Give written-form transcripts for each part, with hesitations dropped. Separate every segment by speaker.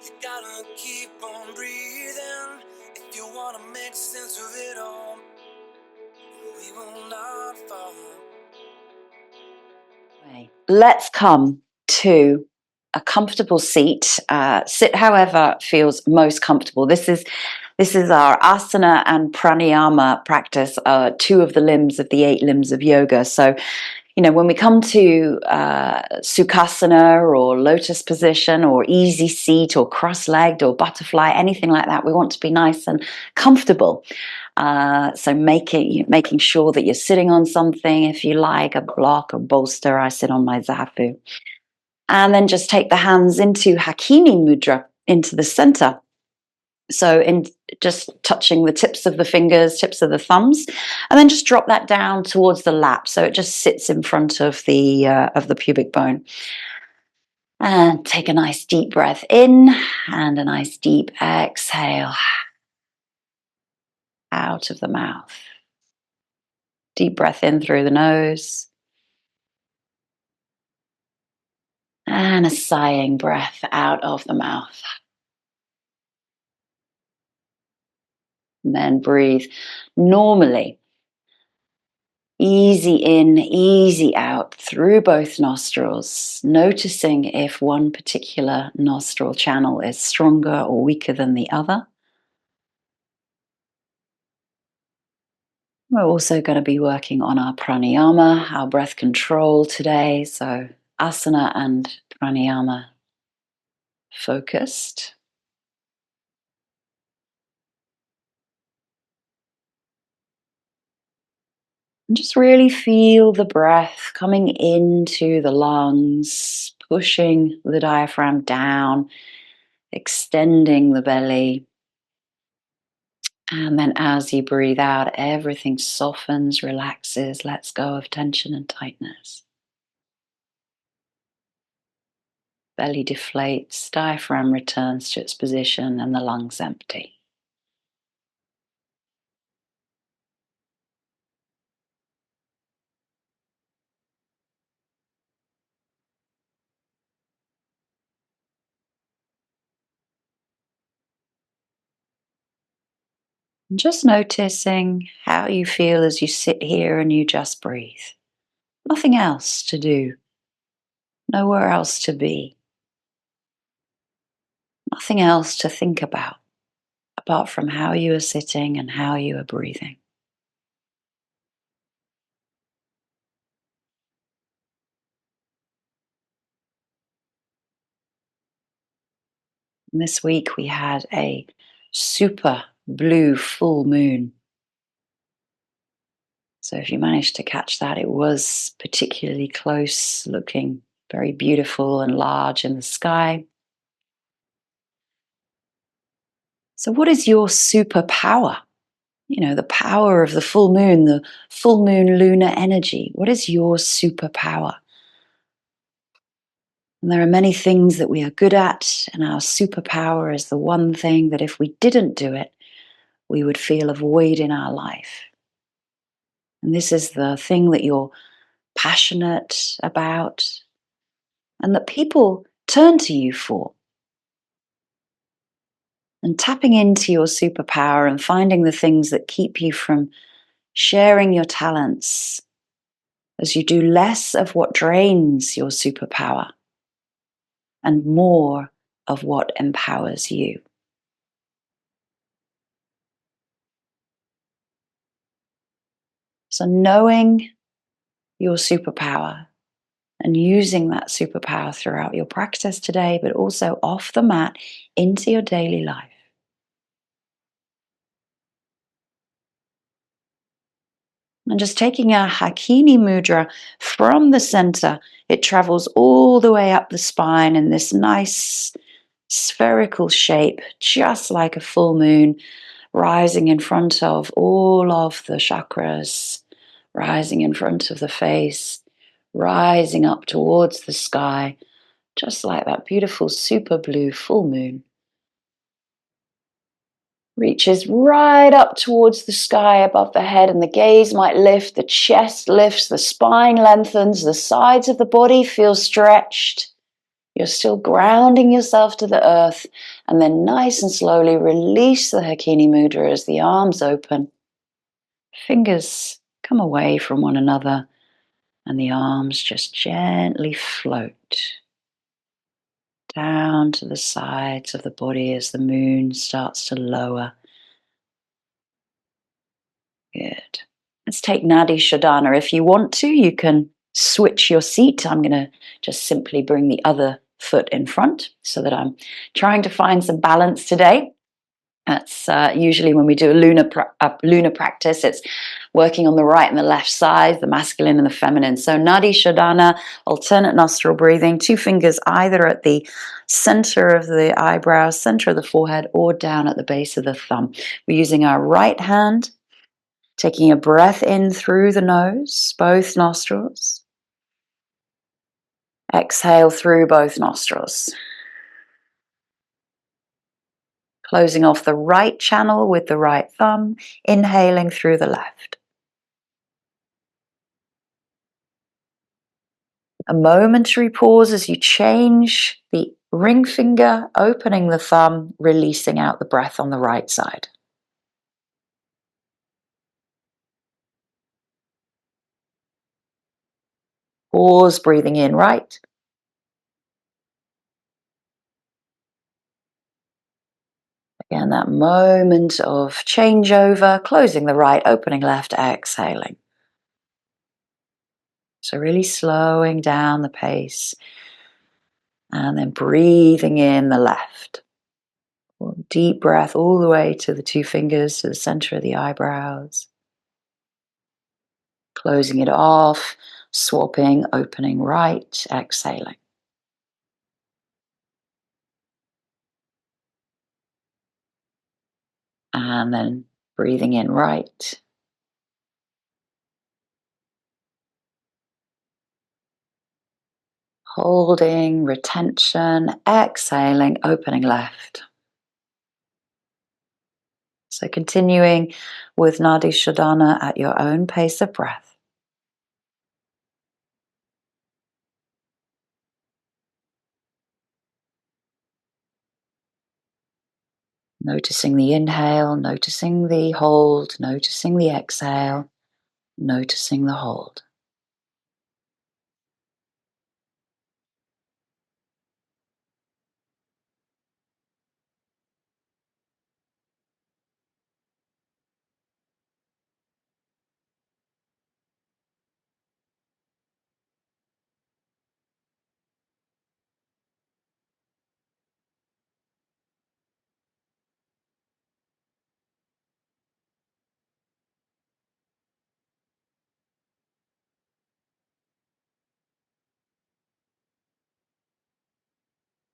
Speaker 1: You gotta keep on breathing if you wanna make sense of it all. We will not fall. Let's come to a comfortable seat. Sit however feels most comfortable. This is our asana and pranayama practice, two of the limbs of the 8 limbs of yoga. So, when we come to sukhasana or lotus position or easy seat or cross-legged or butterfly, anything like that, we want to be nice and comfortable. So making sure that you're sitting on something, if you like, a block or bolster. I sit on my zafu. And then just take the hands into Hakini Mudra, into the center. So in just touching the tips of the fingers, tips of the thumbs, and then just drop that down towards the lap. So it just sits in front of the pubic bone. And take a nice deep breath in and a nice deep exhale out of the mouth. Deep breath in through the nose. And a sighing breath out of the mouth. And then breathe normally. Easy in, easy out through both nostrils, noticing if one particular nostril channel is stronger or weaker than the other. We're also going to be working on our pranayama, our breath control today. So asana and pranayama focused. And just really feel the breath coming into the lungs, pushing the diaphragm down, extending the belly. And then as you breathe out, everything softens, relaxes, lets go of tension and tightness. Belly deflates, diaphragm returns to its position, and the lungs empty. And just noticing how you feel as you sit here and you just breathe. Nothing else to do, nowhere else to be. Nothing else to think about, apart from how you are sitting and how you are breathing. And this week we had a super blue full moon. So if you managed to catch that, it was particularly close, looking very beautiful and large in the sky. So what is your superpower? The power of the full moon lunar energy. What is your superpower? And there are many things that we are good at, and our superpower is the one thing that if we didn't do it, we would feel a void in our life. And this is the thing that you're passionate about and that people turn to you for. And tapping into your superpower and finding the things that keep you from sharing your talents as you do less of what drains your superpower and more of what empowers you. So knowing your superpower and using that superpower throughout your practice today, but also off the mat into your daily life. And just taking our Hakini Mudra from the center, it travels all the way up the spine in this nice spherical shape, just like a full moon, rising in front of all of the chakras, rising in front of the face, rising up towards the sky, just like that beautiful super blue full moon. Reaches right up towards the sky above the head, and the gaze might lift, the chest lifts, the spine lengthens, the sides of the body feel stretched. You're still grounding yourself to the earth, and then nice and slowly release the Hakini Mudra as the arms open. Fingers come away from one another, and the arms just gently float down to the sides of the body as the moon starts to lower. Good. Let's take Nadi Shodhana. If you want to, you can switch your seat. I'm going to just simply bring the other foot in front so that I'm trying to find some balance today. That's usually when we do a lunar practice, it's working on the right and the left side, the masculine and the feminine. So Nadi Shodhana, alternate nostril breathing, 2 fingers either at the center of the eyebrows, center of the forehead, or down at the base of the thumb. We're using our right hand, taking a breath in through the nose, both nostrils. Exhale through both nostrils. Closing off the right channel with the right thumb, inhaling through the left. A momentary pause as you change the ring finger, opening the thumb, releasing out the breath on the right side. Pause, breathing in right. Again, that moment of changeover, closing the right, opening left, exhaling. So really slowing down the pace and then breathing in the left. Deep breath all the way to the 2 fingers, to the center of the eyebrows. Closing it off, swapping, opening right, exhaling. And then breathing in right. Holding, retention, exhaling, opening left. So continuing with Nadi Shodhana at your own pace of breath. Noticing the inhale, noticing the hold, noticing the exhale, noticing the hold.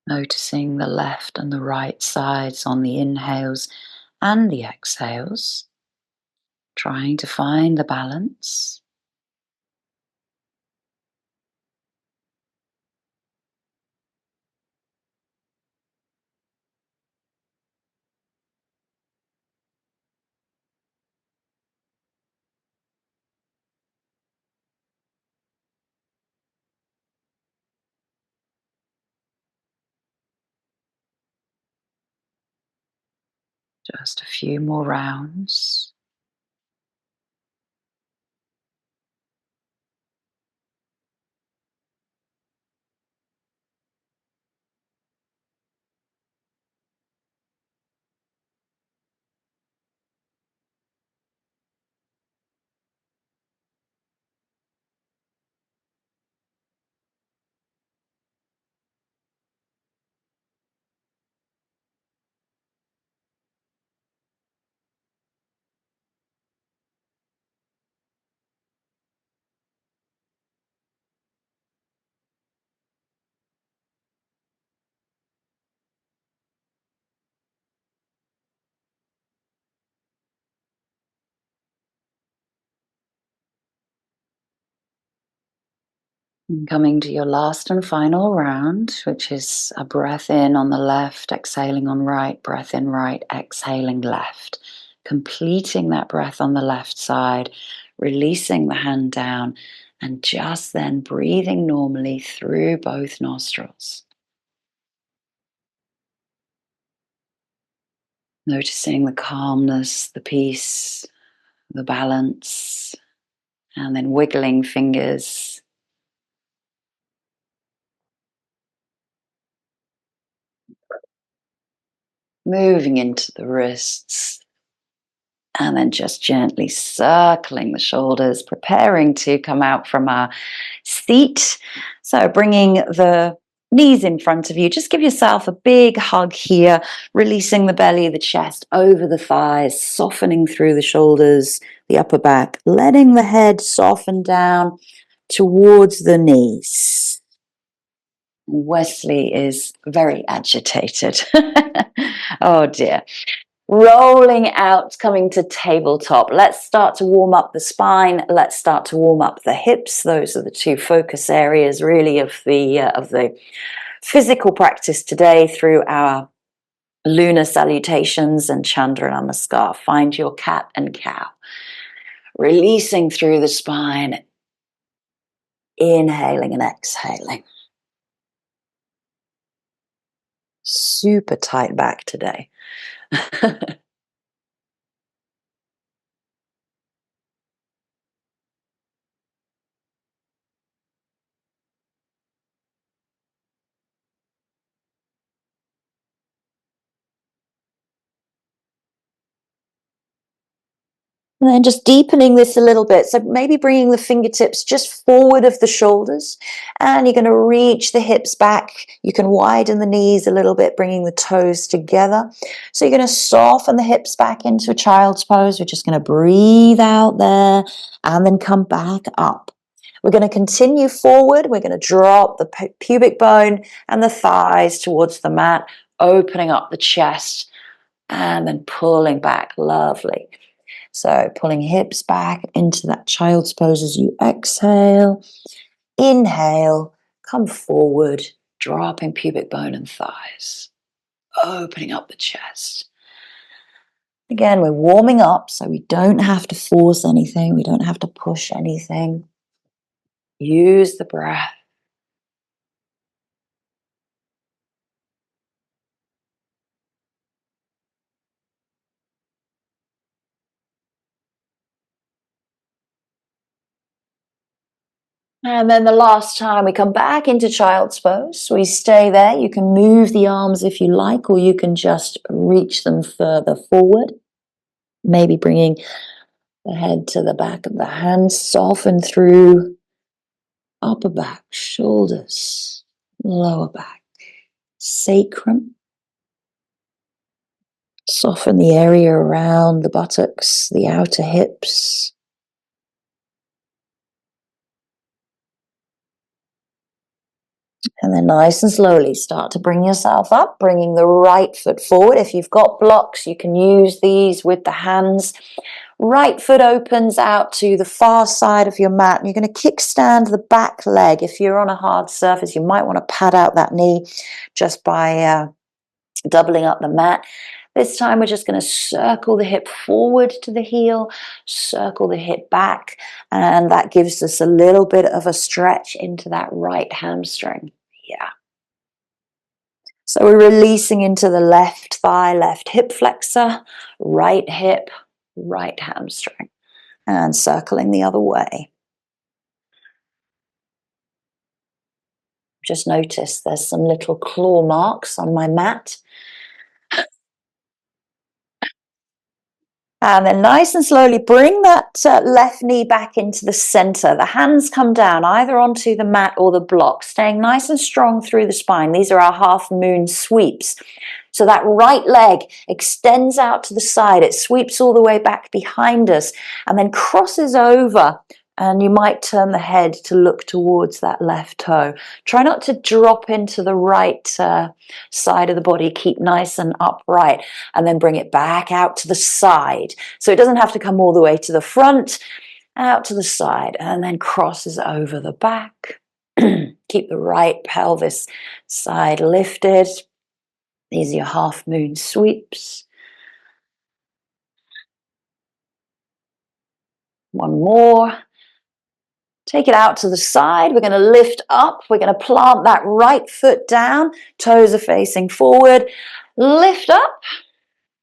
Speaker 1: Noticing the left and the right sides on the inhales and the exhales. Trying to find the balance. Just a few more rounds. And coming to your last and final round, which is a breath in on the left, exhaling on right, breath in right, exhaling left. Completing that breath on the left side, releasing the hand down, and just then breathing normally through both nostrils. Noticing the calmness, the peace, the balance, and then wiggling fingers. Moving into the wrists, and then just gently circling the shoulders, preparing to come out from our seat. So bringing the knees in front of you, just give yourself a big hug here, releasing the belly, the chest over the thighs, softening through the shoulders, the upper back, letting the head soften down towards the knees. Wesley is very agitated. Oh dear. Rolling out, coming to tabletop. Let's start to warm up the spine. Let's start to warm up the hips. Those are the two focus areas really of the physical practice today through our lunar salutations and Chandra Namaskar. Find your cat and cow. Releasing through the spine. Inhaling and exhaling. Super tight back today. And then just deepening this a little bit. So maybe bringing the fingertips just forward of the shoulders, and you're going to reach the hips back. You can widen the knees a little bit, bringing the toes together. So you're going to soften the hips back into a child's pose. We're just going to breathe out there and then come back up. We're going to continue forward. We're going to drop the pubic bone and the thighs towards the mat, opening up the chest and then pulling back. Lovely. So pulling hips back into that child's pose as you exhale. Inhale, come forward, dropping pubic bone and thighs. Opening up the chest. Again, we're warming up, so we don't have to force anything. We don't have to push anything. Use the breath. And then the last time we come back into child's pose, we stay there. You can move the arms if you like, or you can just reach them further forward. Maybe bringing the head to the back of the hands, soften through upper back, shoulders, lower back, sacrum. Soften the area around the buttocks, the outer hips. And then nice and slowly start to bring yourself up, bringing the right foot forward. If you've got blocks, you can use these with the hands. Right foot opens out to the far side of your mat, and you're going to kickstand the back leg. If you're on a hard surface, you might want to pad out that knee just by doubling up the mat. This time we're just going to circle the hip forward to the heel, circle the hip back, and that gives us a little bit of a stretch into that right hamstring. Yeah. So we're releasing into the left thigh, left hip flexor, right hip, right hamstring, and circling the other way. Just notice there's some little claw marks on my mat. And then nice and slowly bring that left knee back into the center. The hands come down either onto the mat or the block, staying nice and strong through the spine. These are our half moon sweeps. So that right leg extends out to the side. It sweeps all the way back behind us and then crosses over. And you might turn the head to look towards that left toe. Try not to drop into the right side of the body. Keep nice and upright, and then bring it back out to the side. So it doesn't have to come all the way to the front, out to the side, and then crosses over the back. Keep the right pelvis side lifted. These are your half moon sweeps. One more. Take it out to the side. We're going to lift up. We're going to plant that right foot down. Toes are facing forward. Lift up.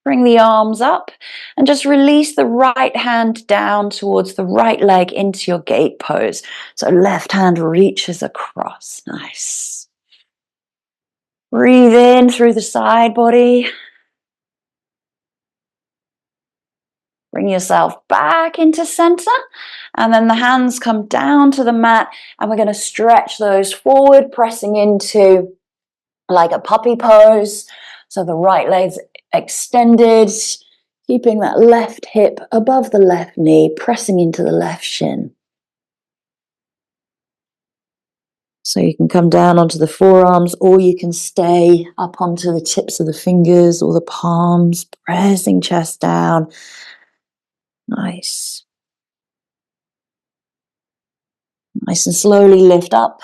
Speaker 1: Bring the arms up and just release the right hand down towards the right leg into your gate pose. So left hand reaches across. Nice. Breathe in through the side body. Bring yourself back into center. And then the hands come down to the mat. And we're going to stretch those forward, pressing into like a puppy pose. So the right leg's extended, keeping that left hip above the left knee, pressing into the left shin. So you can come down onto the forearms, or you can stay up onto the tips of the fingers or the palms, pressing chest down. Nice. Nice and slowly lift up,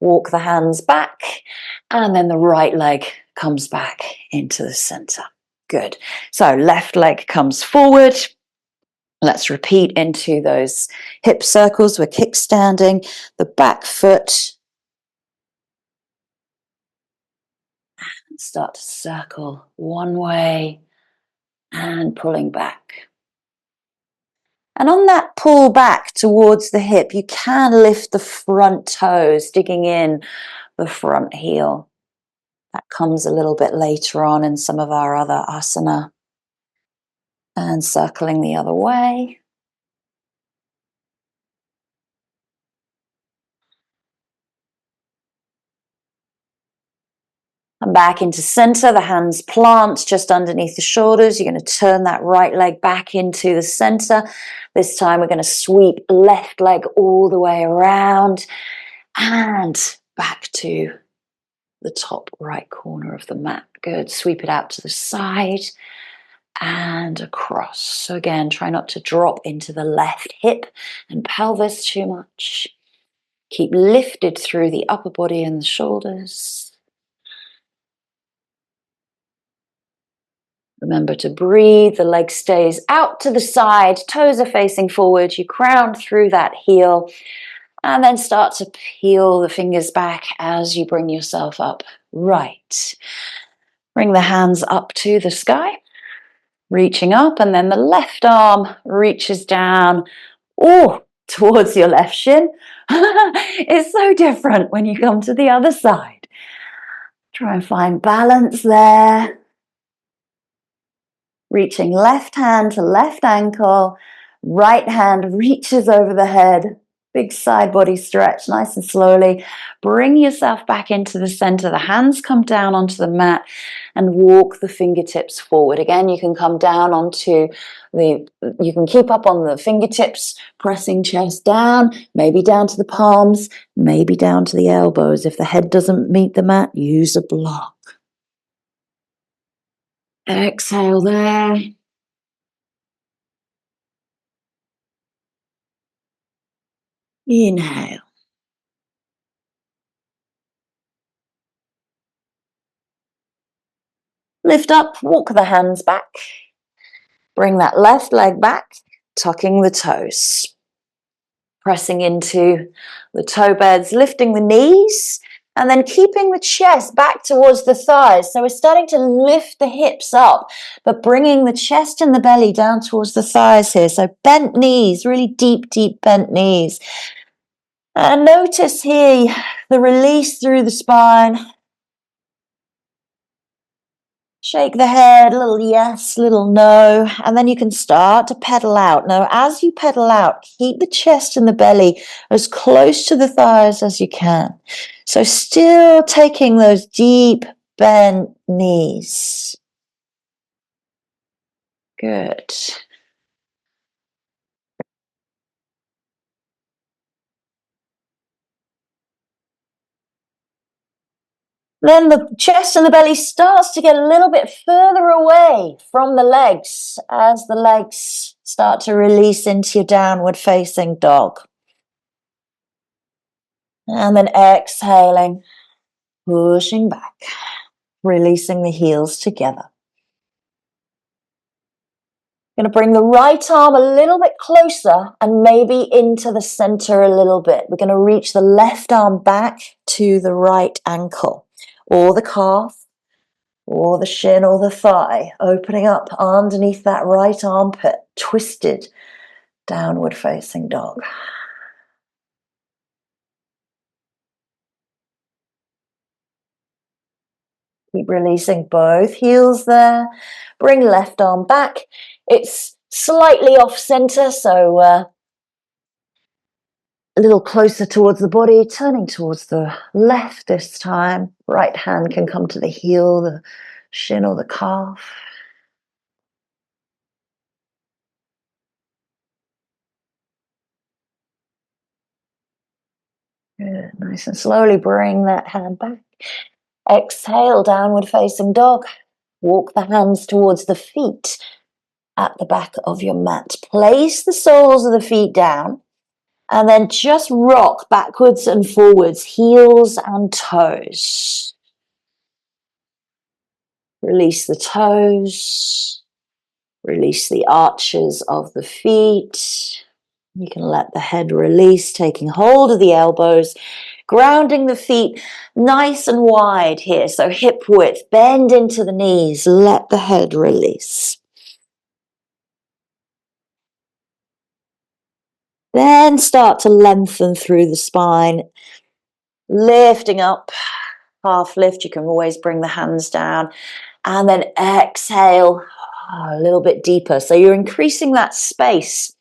Speaker 1: walk the hands back, and then the right leg comes back into the center. Good. So left leg comes forward. Let's repeat into those hip circles. We're kickstanding the back foot. And start to circle one way and pulling back. And on that pull back towards the hip, you can lift the front toes, digging in the front heel. That comes a little bit later on in some of our other asana. And circling the other way. And back into center, the hands plant just underneath the shoulders. You're going to turn that right leg back into the center. This time we're going to sweep left leg all the way around and back to the top right corner of the mat. Good. Sweep it out to the side and across. So again, try not to drop into the left hip and pelvis too much. Keep lifted through the upper body and the shoulders. Remember to breathe, the leg stays out to the side, toes are facing forward, you ground through that heel, and then start to peel the fingers back as you bring yourself up. Right. Bring the hands up to the sky, reaching up, and then the left arm reaches down, towards your left shin. It's so different when you come to the other side. Try and find balance there. Reaching left hand to left ankle, right hand reaches over the head, big side body stretch, nice and slowly. Bring yourself back into the center. The hands come down onto the mat and walk the fingertips forward. Again, you can come down onto you can keep up on the fingertips, pressing chest down, maybe down to the palms, maybe down to the elbows. If the head doesn't meet the mat, use a block. Exhale there. Inhale. Lift up, walk the hands back. Bring that left leg back, tucking the toes. Pressing into the toe beds, lifting the knees, and then keeping the chest back towards the thighs. So we're starting to lift the hips up, but bringing the chest and the belly down towards the thighs here. So bent knees, really deep, deep bent knees. And notice here the release through the spine. Shake the head, a little yes, little no, and then you can start to pedal out. Now, as you pedal out, keep the chest and the belly as close to the thighs as you can. So still taking those deep bent knees. Good. Then the chest and the belly starts to get a little bit further away from the legs as the legs start to release into your downward facing dog. And then exhaling, pushing back, releasing the heels together. Going to bring the right arm a little bit closer and maybe into the center a little bit. We're going to reach the left arm back to the right ankle or the calf. or the shin or the thigh, opening up underneath that right armpit, twisted downward facing dog. Keep releasing both heels there. Bring left arm back. It's slightly off center, so a little closer towards the body, turning towards the left this time. Right hand can come to the heel, the shin or the calf. Good. Nice and slowly bring that hand back. Exhale, downward facing dog. Walk the hands towards the feet at the back of your mat. Place the soles of the feet down and then just rock backwards and forwards, heels and toes. Release the toes. Release the arches of the feet. You can let the head release, taking hold of the elbows, grounding the feet nice and wide here. So hip width, bend into the knees, let the head release. Then start to lengthen through the spine, lifting up, half lift. You can always bring the hands down and then exhale a little bit deeper. So you're increasing that space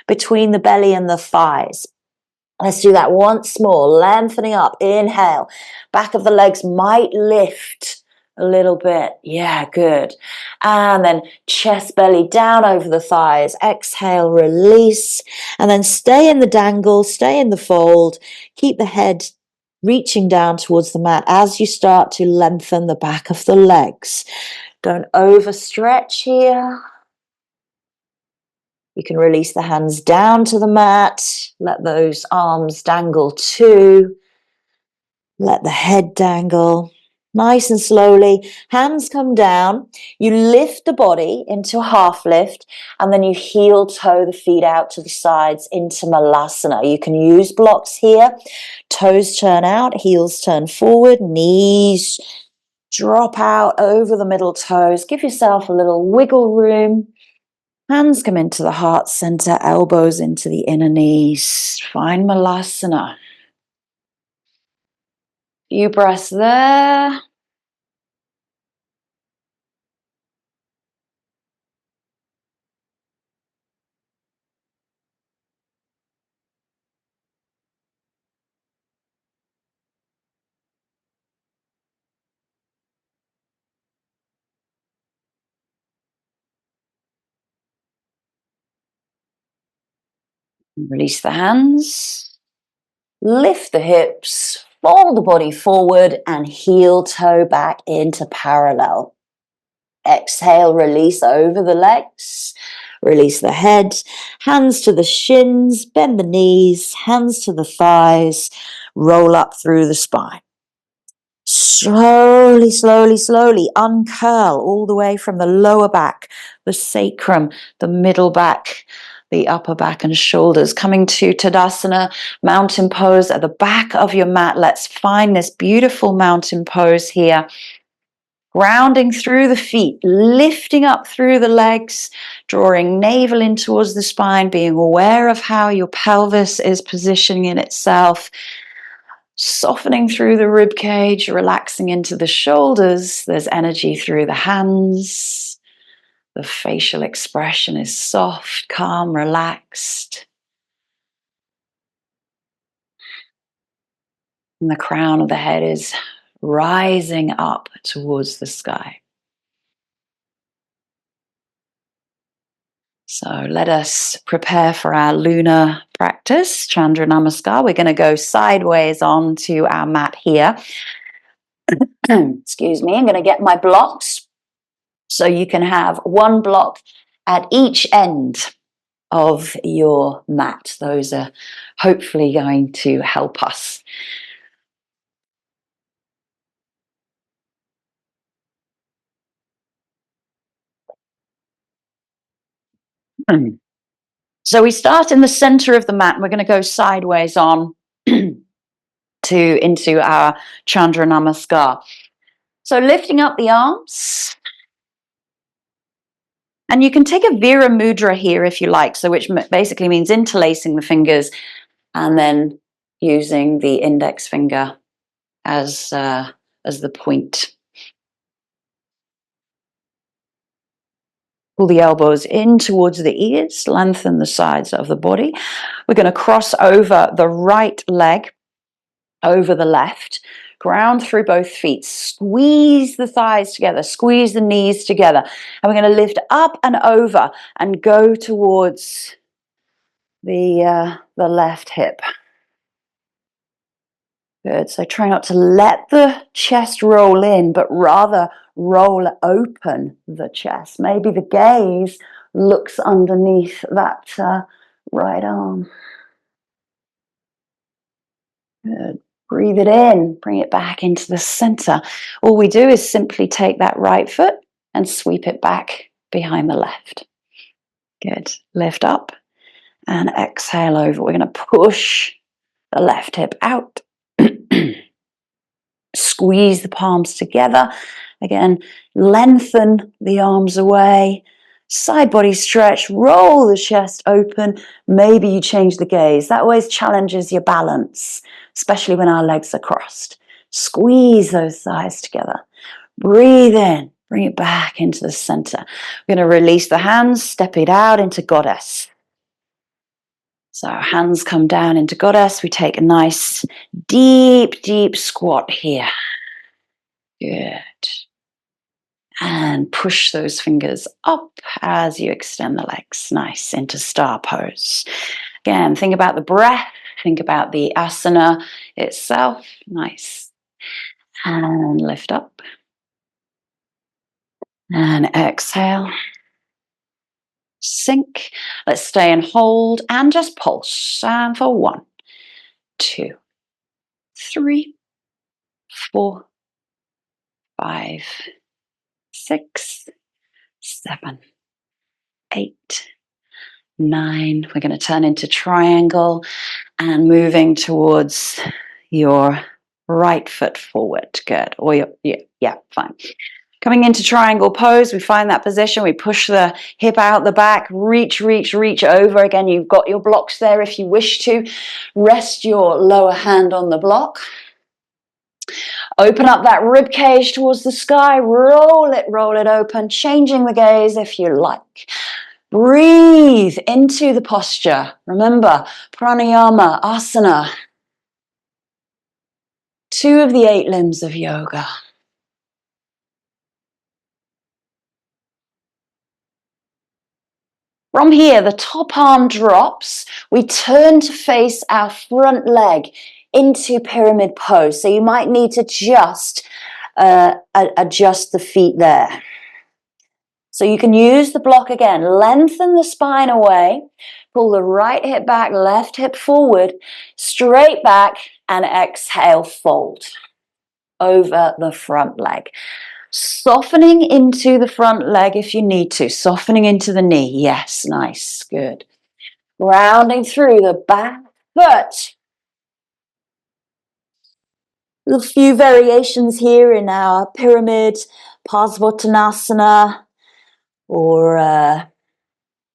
Speaker 1: between the belly and the thighs. Let's do that once more, lengthening up, inhale, back of the legs might lift a little bit, yeah, good. And then chest, belly down over the thighs, exhale, release, and then stay in the dangle, stay in the fold, keep the head reaching down towards the mat as you start to lengthen the back of the legs. Don't overstretch here. You can release the hands down to the mat. Let those arms dangle too. Let the head dangle. Nice and slowly. Hands come down. You lift the body into a half lift and then you heel toe the feet out to the sides into malasana. You can use blocks here. Toes turn out, heels turn forward, knees drop out over the middle toes. Give yourself a little wiggle room. Hands come into the heart center, elbows into the inner knees. Find malasana. Few breaths there. Release the hands. Lift the hips. Fold the body forward and heel toe back into parallel. Exhale, release over the legs. Release the head. Hands to the shins. Bend the knees. Hands to the thighs. Roll up through the spine. Slowly, slowly, slowly uncurl all the way from the lower back, the sacrum, the middle back, the upper back and shoulders. Coming to Tadasana, mountain pose at the back of your mat. Let's find this beautiful mountain pose here. Grounding through the feet, lifting up through the legs, drawing navel in towards the spine, being aware of how your pelvis is positioning in itself. Softening through the rib cage, relaxing into the shoulders. There's energy through the hands. The facial expression is soft, calm, relaxed. And the crown of the head is rising up towards the sky. So let us prepare for our lunar practice, Chandra Namaskar. We're going to go sideways onto our mat here. Excuse me, I'm going to get my blocks. So you can have one block at each end of your mat. Those are hopefully going to help us. So we start in the center of the mat. We're going to go sideways on into our Chandra Namaskar. So lifting up the arms. And you can take a Vira Mudra here if you like, so which basically means interlacing the fingers and then using the index finger as the point. Pull the elbows in towards the ears, lengthen the sides of the body. We're going to cross over the right leg over the left, ground through both feet, squeeze the thighs together, squeeze the knees together, and we're going to lift up and over and go towards the left hip. Good. So try not to let the chest roll in, but rather roll open the chest. Maybe the gaze looks underneath that right arm. Good. Breathe it in, bring it back into the center. All we do is simply take that right foot and sweep it back behind the left. Good. Lift up and exhale over. We're going to push the left hip out. Squeeze the palms together. Again, lengthen the arms away. Side body stretch, roll the chest open. Maybe you change the gaze. That always challenges your balance, especially when our legs are crossed. Squeeze those thighs together. Breathe in, bring it back into the center. We're going to release the hands, step it out into goddess. So hands come down into goddess. We take a nice deep, deep squat here. Good. And push those fingers up as you extend the legs. Nice, into star pose. Again, think about the breath. Think about the asana itself. Nice. And lift up. And exhale. Sink. Let's stay and hold and just pulse. And for 1, 2, 3, 4, 5, 6, 7, 8, 9. We're going to turn into triangle and moving towards your right foot forward. Good. Or your, yeah, fine. Coming into triangle pose, we find that position. We push the hip out the back, reach over. Again, you've got your blocks there if you wish to. Rest your lower hand on the block. Open up that rib cage towards the sky. Roll it open, changing the gaze if you like. Breathe into the posture. Remember, pranayama, asana. 2 of the 8 limbs of yoga. From here, the top arm drops. We turn to face our front leg into pyramid pose. So you might need to just adjust the feet there. So you can use the block again. Lengthen the spine away. Pull the right hip back, left hip forward, straight back, and exhale, fold over the front leg. Softening into the front leg if you need to. Softening into the knee. Yes, nice, good. Rounding through the back foot. A few variations here in our pyramid, Parsvottanasana, or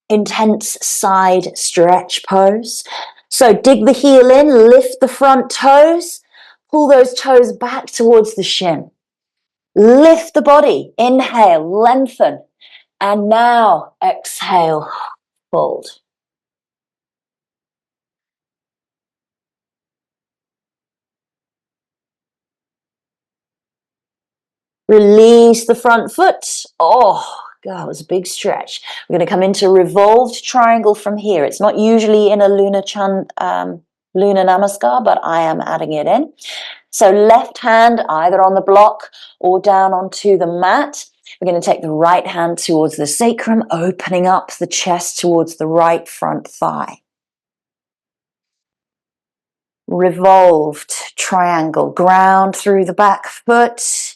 Speaker 1: intense side stretch pose. So dig the heel in, lift the front toes, pull those toes back towards the shin. Lift the body, inhale, lengthen, and now exhale, fold. Release the front foot. Oh, God, it was a big stretch. We're going to come into revolved triangle from here. It's not usually in a lunar namaskar, but I am adding it in. So left hand either on the block or down onto the mat. We're going to take the right hand towards the sacrum, opening up the chest towards the right front thigh. Revolved triangle, ground through the back foot.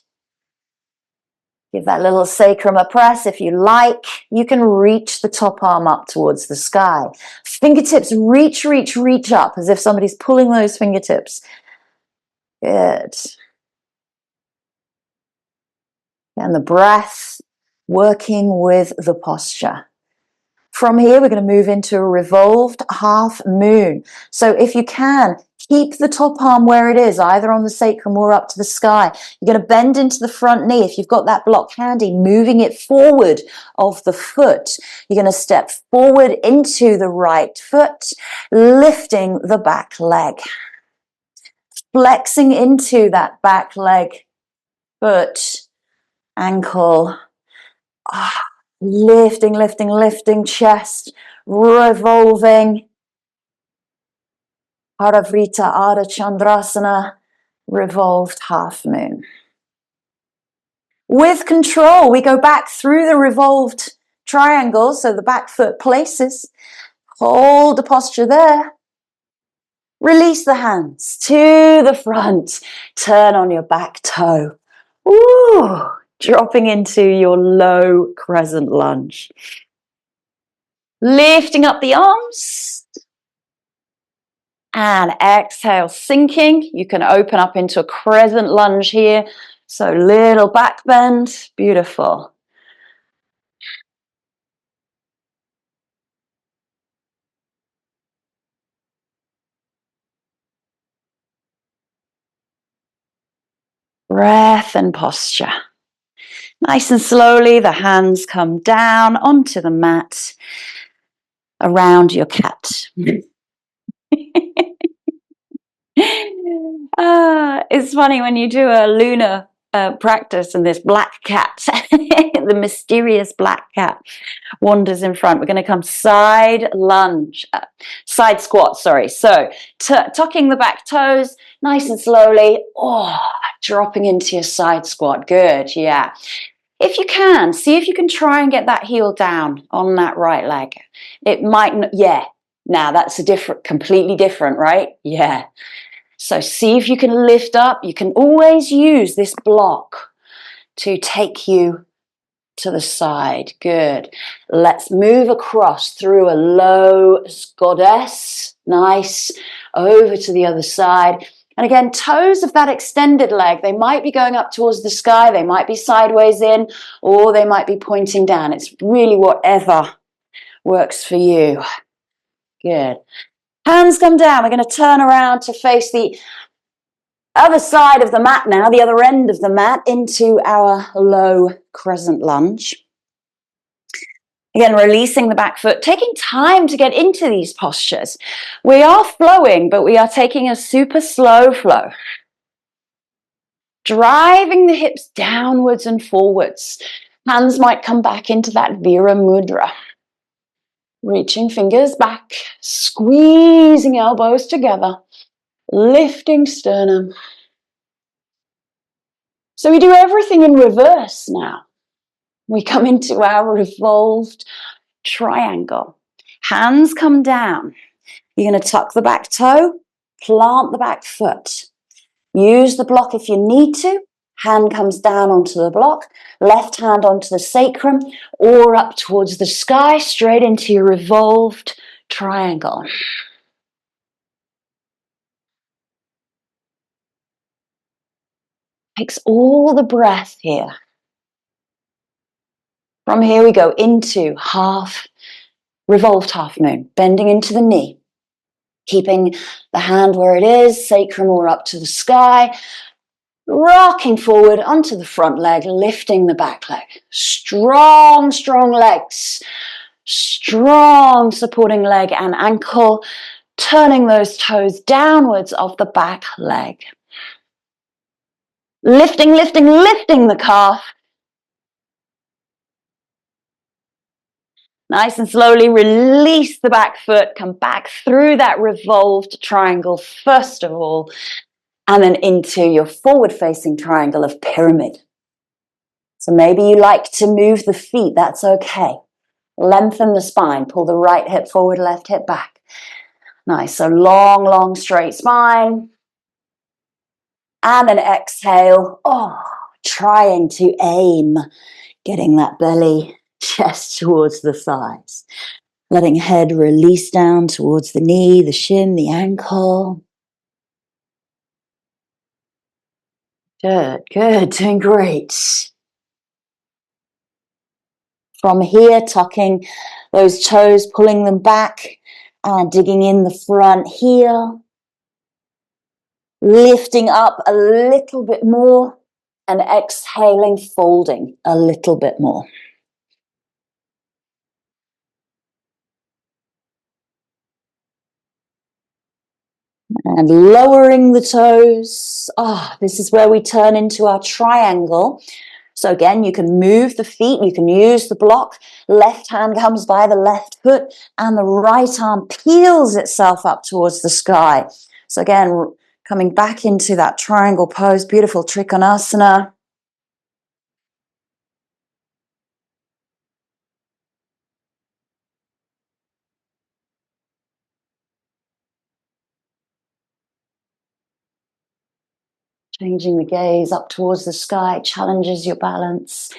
Speaker 1: Give that little sacrum a press if you like. You can reach the top arm up towards the sky. Fingertips reach up as if somebody's pulling those fingertips. Good. And the breath working with the posture. From here, we're going to move into a revolved half moon. So if you can, keep the top arm where it is, either on the sacrum or up to the sky. You're going to bend into the front knee. If you've got that block handy, moving it forward of the foot. You're going to step forward into the right foot, lifting the back leg. Flexing into that back leg, foot, ankle. Lifting, lifting, lifting, chest, revolving. Paravrita Adha Chandrasana, revolved half moon. With control, we go back through the revolved triangle, so the back foot places. Hold the posture there. Release the hands to the front. Turn on your back toe. Ooh, dropping into your low crescent lunge. Lifting up the arms. And exhale, sinking. You can open up into a crescent lunge here. So little back bend. Beautiful. Breath and posture. Nice and slowly, the hands come down onto the mat around your cat. It's funny when you do a lunar practice and this black cat, the mysterious black cat, wanders in front. We're going to come side lunge, side squat, sorry. So tucking the back toes nice and slowly. Oh, dropping into your side squat. Good, yeah. If you can, see if you can try and get that heel down on that right leg. It might, yeah. Now that's completely different, right? Yeah. So see if you can lift up. You can always use this block to take you to the side. Good. Let's move across through a low goddess. Nice. Over to the other side. And again, toes of that extended leg, they might be going up towards the sky, they might be sideways in, or they might be pointing down. It's really whatever works for you. Good. Hands come down. We're going to turn around to face the other side of the mat now, the other end of the mat, into our low crescent lunge. Again, releasing the back foot, taking time to get into these postures. We are flowing, but we are taking a super slow flow. Driving the hips downwards and forwards. Hands might come back into that Vira Mudra. Reaching fingers back, squeezing elbows together, lifting sternum. So we do everything in reverse now. We come into our revolved triangle. Hands come down. You're going to tuck the back toe, plant the back foot. Use the block if you need to. Hand comes down onto the block, left hand onto the sacrum, or up towards the sky, straight into your revolved triangle. Takes all the breath here. From here we go into revolved half moon, bending into the knee, keeping the hand where it is, sacrum or up to the sky, rocking forward onto the front leg, lifting the back leg. Strong, strong legs, strong supporting leg and ankle, turning those toes downwards of the back leg. Lifting, lifting, lifting the calf. Nice and slowly release the back foot, come back through that revolved triangle first of all, and then into your forward-facing triangle of pyramid. So maybe you like to move the feet, that's okay. Lengthen the spine, pull the right hip forward, left hip back. Nice, so long, long, straight spine. And then exhale, trying to aim, getting that belly, chest towards the thighs. Letting head release down towards the knee, the shin, the ankle. Good, good, doing great. From here, tucking those toes, pulling them back and digging in the front heel. Lifting up a little bit more and exhaling, folding a little bit more. And lowering the toes. This is where we turn into our triangle. So again, you can move the feet, you can use the block. Left hand comes by the left foot and the right arm peels itself up towards the sky. So again, coming back into that triangle pose, beautiful Trikonasana. Changing the gaze up towards the sky challenges your balance.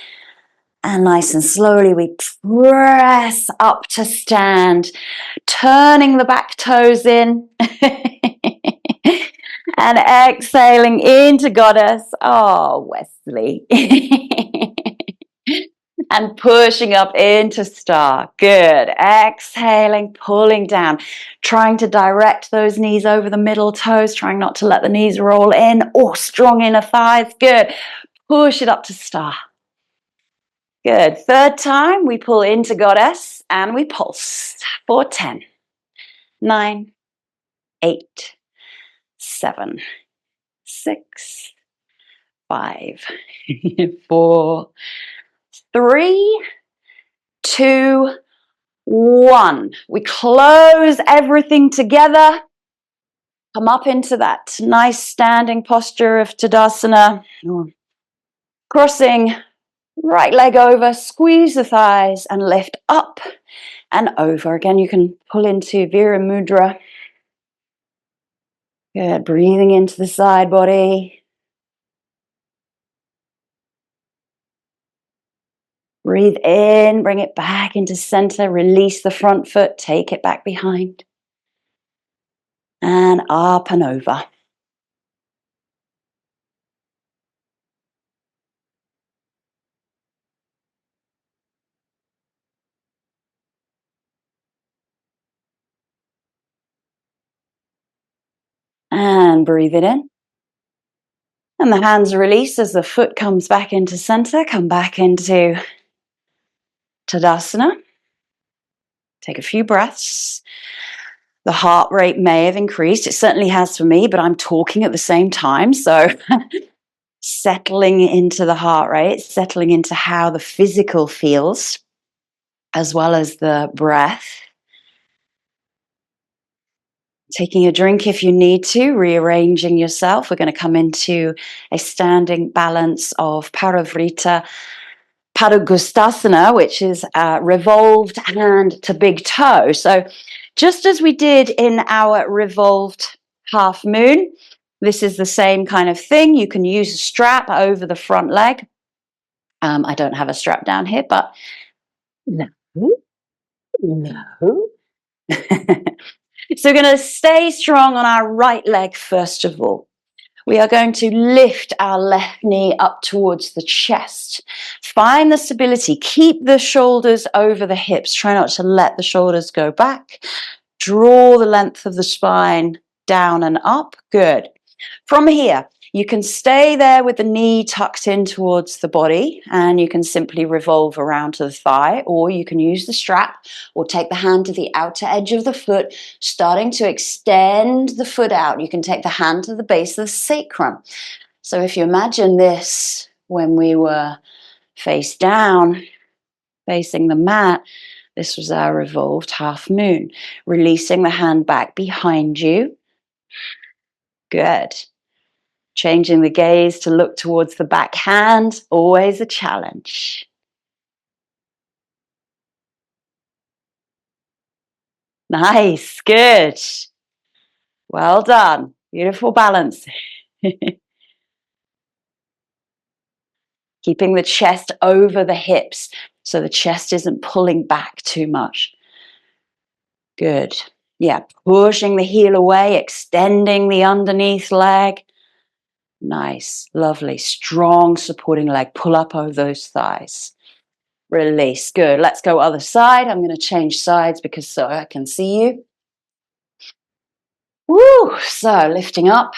Speaker 1: And nice and slowly we press up to stand, turning the back toes in. And exhaling into goddess. Oh, Wesley. And pushing up into star. Good. Exhaling, pulling down. Trying to direct those knees over the middle toes. Trying not to let the knees roll in. Oh, strong inner thighs. Good. Push it up to star. Good. Third time, we pull into goddess and we pulse for 10, 9, 8, 7, 6, 5, 4, 3, 2, 1. We close everything together. Come up into that nice standing posture of Tadasana. Crossing right leg over, squeeze the thighs and lift up and over. Again, you can pull into Vira Mudra. Good. Breathing into the side body. Breathe in, bring it back into center, release the front foot, take it back behind. And up and over. And breathe it in. And the hands release as the foot comes back into center, come back into Tadasana. Take a few breaths. The heart rate may have increased. It certainly has for me, but I'm talking at the same time. So settling into the heart rate, settling into how the physical feels, as well as the breath. Taking a drink if you need to, rearranging yourself. We're going to come into a standing balance of Parivrita Padangusthasana, which is revolved hand to big toe. So just as we did in our revolved half moon, this is the same kind of thing. You can use a strap over the front leg. I don't have a strap down here, but no. So we're going to stay strong on our right leg first of all. We are going to lift our left knee up towards the chest. Find the stability. Keep the shoulders over the hips. Try not to let the shoulders go back. Draw the length of the spine down and up. Good. From here, you can stay there with the knee tucked in towards the body, and you can simply revolve around to the thigh, or you can use the strap or take the hand to the outer edge of the foot, starting to extend the foot out. You can take the hand to the base of the sacrum. So if you imagine this when we were face down, facing the mat, this was our revolved half moon. Releasing the hand back behind you. Good. Changing the gaze to look towards the back hand, always a challenge. Nice, good. Well done. Beautiful balance. Keeping the chest over the hips so the chest isn't pulling back too much. Good. Yeah, pushing the heel away, extending the underneath leg. Nice, lovely, strong supporting leg. Pull up over those thighs. release. Good. Let's go other side. I'm going to change sides because so I can see you. Woo! So lifting up,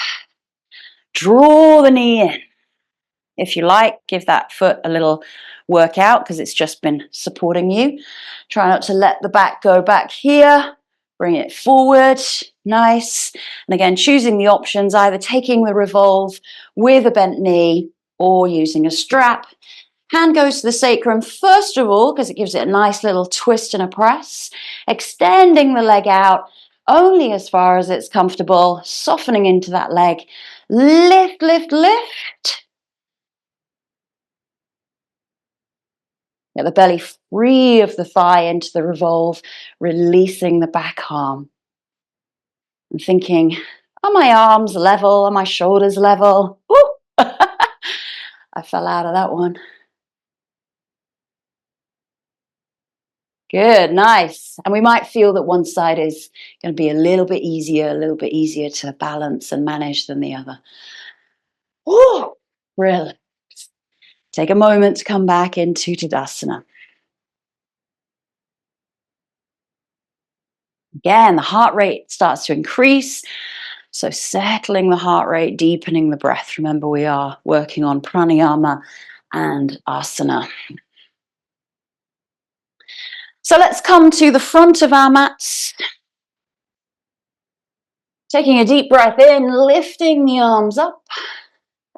Speaker 1: draw the knee in. If you like, give that foot a little workout because it's just been supporting you. Try not to let the back go back here. Bring it forward. Nice. And again, choosing the options, either taking the revolve with a bent knee or using a strap. Hand goes to the sacrum first of all because it gives it a nice little twist and a press. Extending the leg out only as far as it's comfortable. Softening into that leg. Lift, lift, lift. Get the belly free of the thigh into the revolve, releasing the back arm. I'm thinking, are my arms level? Are my shoulders level? Woo! I fell out of that one. Good, nice. And we might feel that one side is going to be a little bit easier to balance and manage than the other. Woo! Relax. Take a moment to come back into Tadasana. Again, the heart rate starts to increase. So settling the heart rate, deepening the breath. Remember, we are working on pranayama and asana. So let's come to the front of our mats. Taking a deep breath in, lifting the arms up.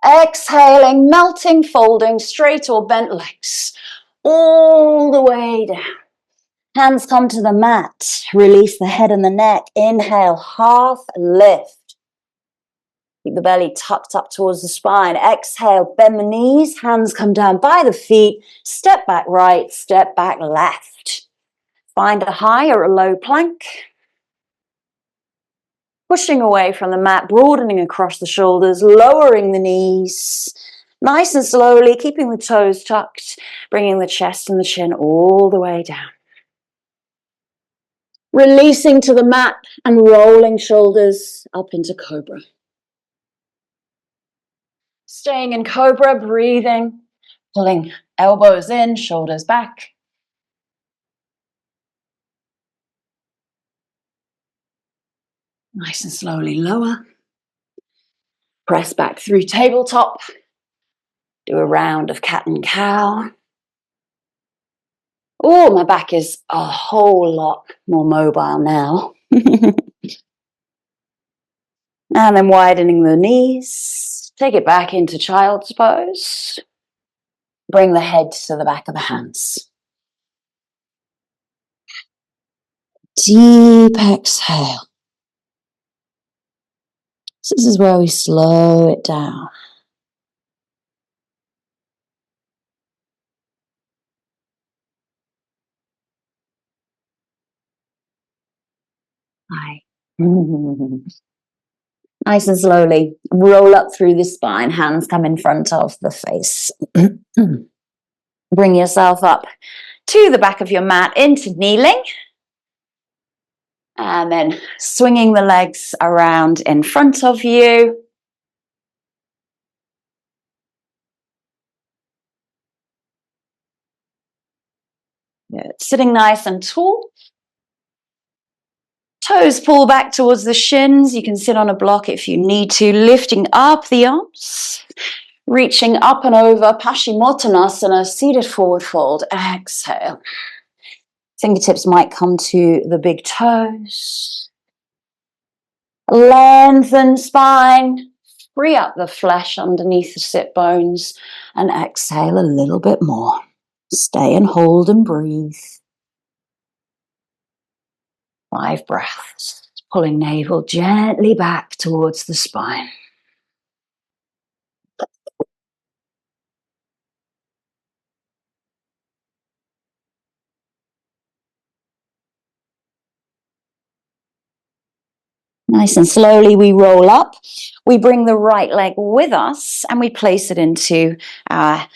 Speaker 1: Exhaling, melting, folding, straight or bent legs. All the way down. Hands come to the mat. Release the head and the neck. Inhale, half lift. Keep the belly tucked up towards the spine. Exhale, bend the knees. Hands come down by the feet. Step back right, step back left. Find a high or a low plank. Pushing away from the mat, broadening across the shoulders, lowering the knees. Nice and slowly, keeping the toes tucked, bringing the chest and the chin all the way down. Releasing to the mat and rolling shoulders up into cobra. Staying in cobra, breathing, pulling elbows in, shoulders back. Nice and slowly lower. Press back through tabletop. Do a round of cat and cow. Oh, my back is a whole lot more mobile now. And then widening the knees. Take it back into child's pose. Bring the head to the back of the hands. Deep exhale. So this is where we slow it down. Hi. Nice and slowly, roll up through the spine, hands come in front of the face. Bring yourself up to the back of your mat into kneeling. And then swinging the legs around in front of you. Good. Sitting nice and tall. Toes pull back towards the shins. You can sit on a block if you need to. Lifting up the arms. Reaching up and over. Paschimottanasana, seated forward fold. Exhale. Fingertips might come to the big toes. Lengthen spine. Free up the flesh underneath the sit bones. And exhale a little bit more. Stay and hold and breathe. 5 breaths. Pulling navel gently back towards the spine. Nice and slowly we roll up. We bring the right leg with us and we place it into our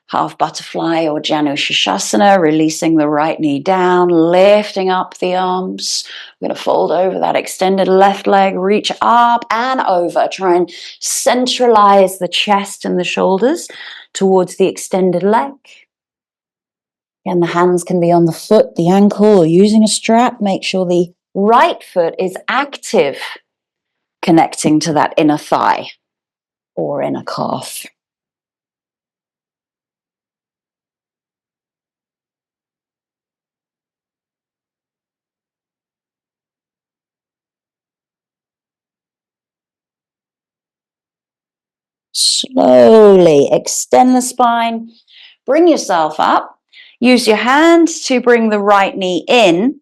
Speaker 1: half butterfly or Janu Shishasana, releasing the right knee down, lifting up the arms. We're going to fold over that extended left leg, reach up and over. Try and centralize the chest and the shoulders towards the extended leg. And the hands can be on the foot, the ankle, or using a strap. Make sure the right foot is active, connecting to that inner thigh or inner calf. Slowly extend the spine, bring yourself up. Use your hand to bring the right knee in.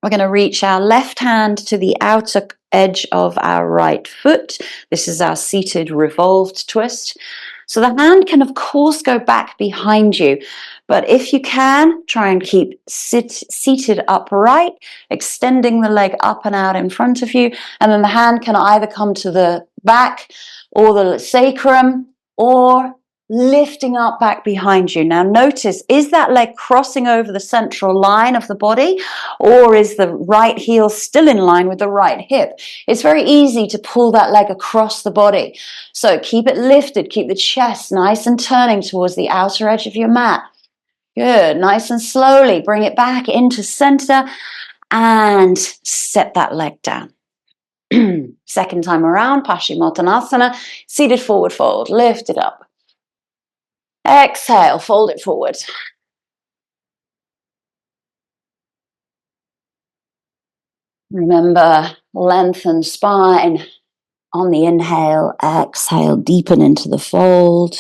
Speaker 1: We're going to reach our left hand to the outer edge of our right foot. This is our seated revolved twist. So the hand can, of course, go back behind you. But if you can, try and keep seated upright, extending the leg up and out in front of you. And then the hand can either come to the back or the sacrum, or lifting up back behind you. Now notice, is that leg crossing over the central line of the body, or is the right heel still in line with the right hip? It's very easy to pull that leg across the body. So keep it lifted, keep the chest nice and turning towards the outer edge of your mat. Good, nice and slowly bring it back into center and set that leg down. Second time around, Paschimottanasana, seated forward fold, lift it up. Exhale, fold it forward. Remember, lengthen spine on the inhale, exhale, deepen into the fold.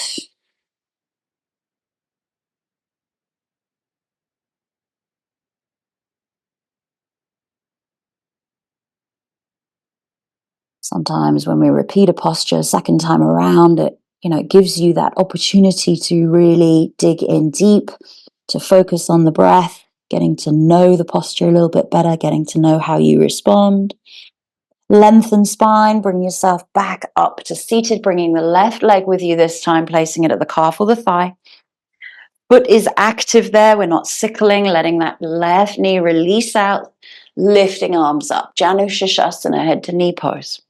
Speaker 1: Sometimes when we repeat a posture second time around, it gives you that opportunity to really dig in deep, to focus on the breath, getting to know the posture a little bit better, getting to know how you respond. Lengthen spine, bring yourself back up to seated, bringing the left leg with you this time, placing it at the calf or the thigh. Foot is active there. We're not sickling, letting that left knee release out, lifting arms up. Janu Shirshasana, head to knee pose.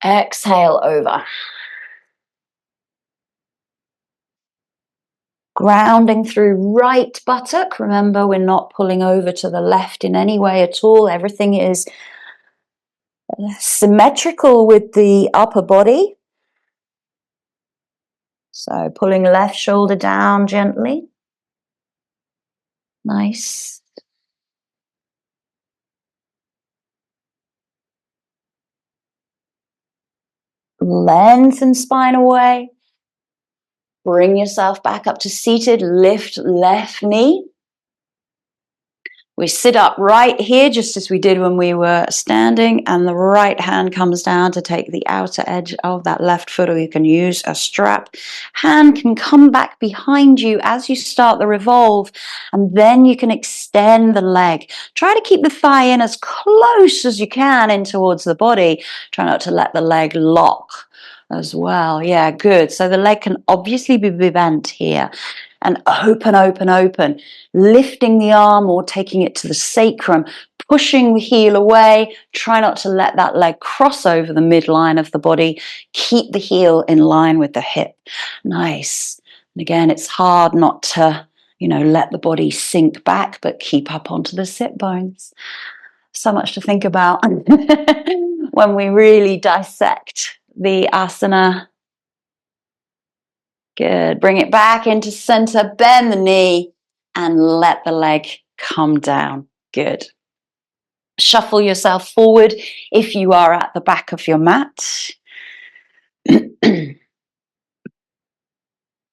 Speaker 1: Exhale over. Grounding through right buttock. Remember, we're not pulling over to the left in any way at all. Everything is symmetrical with the upper body. So pulling left shoulder down gently. Nice. Lengthen spine away. Bring yourself back up to seated. Lift left knee. We sit up right here, just as we did when we were standing, and the right hand comes down to take the outer edge of that left foot, or you can use a strap. Hand can come back behind you as you start the revolve, and then you can extend the leg. Try to keep the thigh in as close as you can in towards the body. Try not to let the leg lock as well. Yeah, good. So the leg can obviously be bent here. And open, open, open, lifting the arm or taking it to the sacrum, pushing the heel away. Try not to let that leg cross over the midline of the body. Keep the heel in line with the hip. Nice. And again, it's hard not to, let the body sink back, but keep up onto the sit bones. So much to think about when we really dissect the asana. Good. Bring it back into center, bend the knee, and let the leg come down. Good. Shuffle yourself forward if you are at the back of your mat.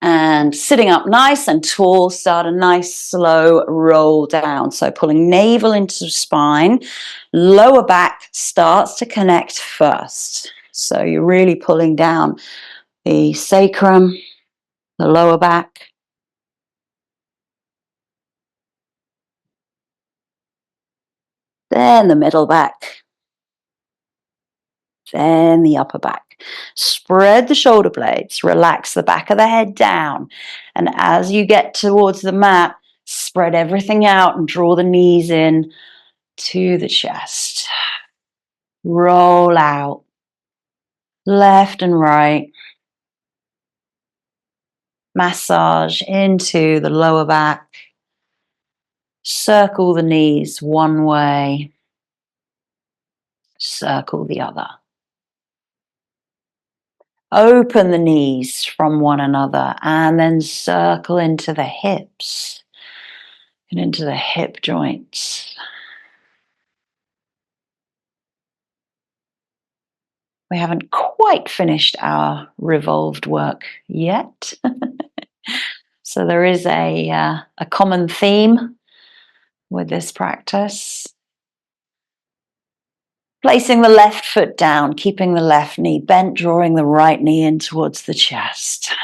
Speaker 1: And sitting up nice and tall, start a nice slow roll down. So pulling navel into spine, lower back starts to connect first. So you're really pulling down the sacrum, the lower back. Then the middle back. Then the upper back. Spread the shoulder blades, relax the back of the head down. And as you get towards the mat, spread everything out and draw the knees in to the chest. Roll out, left and right. Massage into the lower back. Circle the knees one way. Circle the other. Open the knees from one another and then circle into the hips and into the hip joints. We haven't quite finished our revolved work yet. So there is a common theme with this practice. Placing the left foot down, keeping the left knee bent, drawing the right knee in towards the chest. You